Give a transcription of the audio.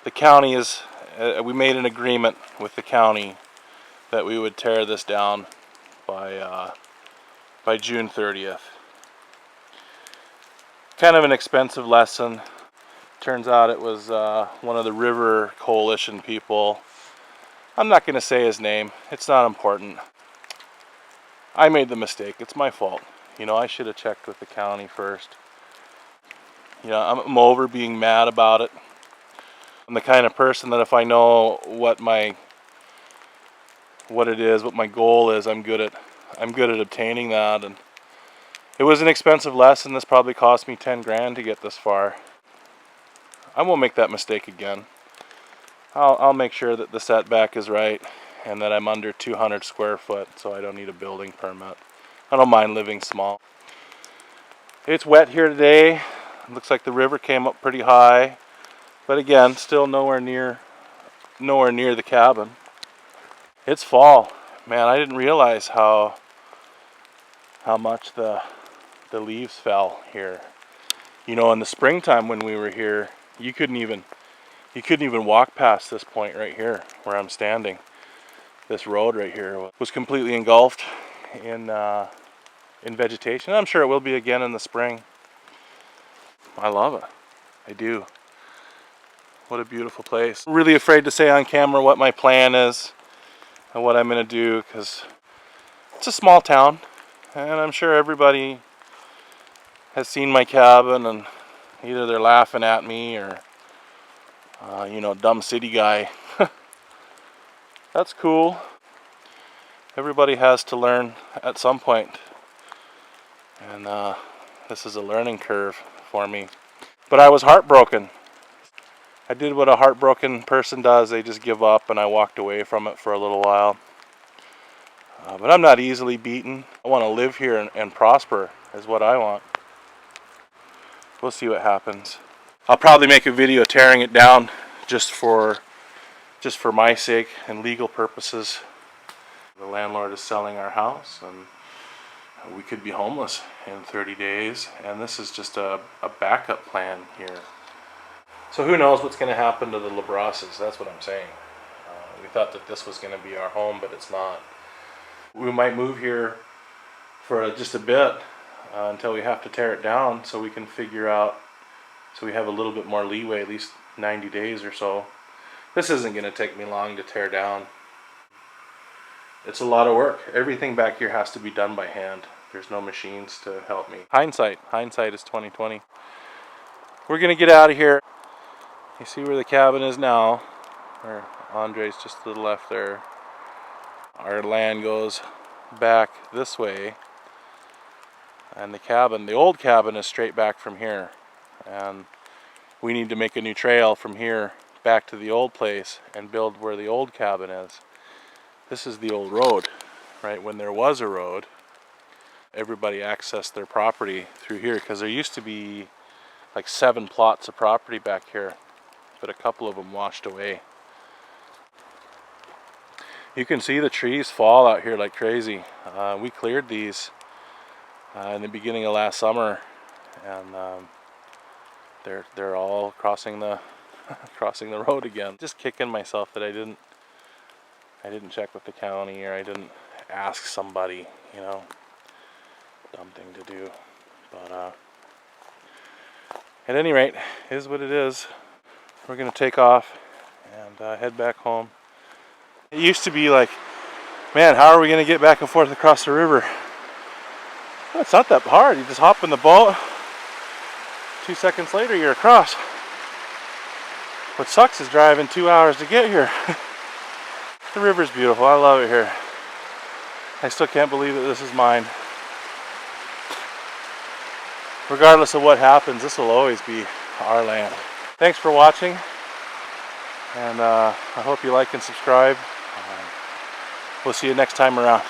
The county is, we made an agreement with the county that we would tear this down by June 30th. Kind of an expensive lesson. Turns out it was one of the River Coalition people. I'm not going to say his name. It's not important. I made the mistake. It's my fault. You know, I should have checked with the county first. You know, I'm over being mad about it. I'm the kind of person that if I know what my goal is, I'm good at obtaining that. And it was an expensive lesson. This probably cost me 10 grand to get this far. I won't make that mistake again. I'll make sure that the setback is right and that I'm under 200 square foot, so I don't need a building permit. I don't mind living small. It's wet here today. It looks like the river came up pretty high, but again, still nowhere near the cabin. It's fall. Man, I didn't realize how much the leaves fell here. You know, in the springtime when we were here, you couldn't even walk past this point right here where I'm standing. This road right here was completely engulfed in vegetation. I'm sure it will be again in the spring. I love it. I do. What a beautiful place. I'm really afraid to say on camera what my plan is and what I'm going to do, because it's a small town and I'm sure everybody has seen my cabin and either they're laughing at me or you know, dumb city guy. That's cool. Everybody has to learn at some point, and this is a learning curve for me. But I was heartbroken. I did what a heartbroken person does. They just give up, and I walked away from it for a little while. But I'm not easily beaten. I want to live here and prosper is what I want. We'll see what happens. I'll probably make a video tearing it down just for my sake and legal purposes. The landlord is selling our house and we could be homeless in 30 days, and this is just a backup plan here. So who knows what's going to happen to the LeBrosses, that's what I'm saying. We thought that this was going to be our home, but it's not. We might move here for just a bit until we have to tear it down, so we can figure out, so we have a little bit more leeway, at least 90 days or so. This isn't going to take me long to tear down. It's a lot of work. Everything back here has to be done by hand. There's no machines to help me. Hindsight is 2020. We're going to get out of here. You see where the cabin is now, or Andre's just to the left there. Our land goes back this way, and the old cabin is straight back from here, and we need to make a new trail from here back to the old place and build where the old cabin is. This is the old road, right? When there was a road, everybody accessed their property through here, because there used to be like 7 plots of property back here, but a couple of them washed away. You can see the trees fall out here like crazy. We cleared these in the beginning of last summer, and they're all crossing the road again. Just kicking myself that I didn't check with the county, or I didn't ask somebody, you know. Dumb thing to do. But at any rate, it is what it is. We're gonna take off and head back home. It used to be like, man, how are we gonna get back and forth across the river? Well, it's not that hard. You just hop in the boat. 2 seconds later, you're across. What sucks is driving 2 hours to get here. The river's beautiful. I love it here. I still can't believe that this is mine. Regardless of what happens, this will always be our land. Thanks for watching, and I hope you like and subscribe. We'll see you next time around.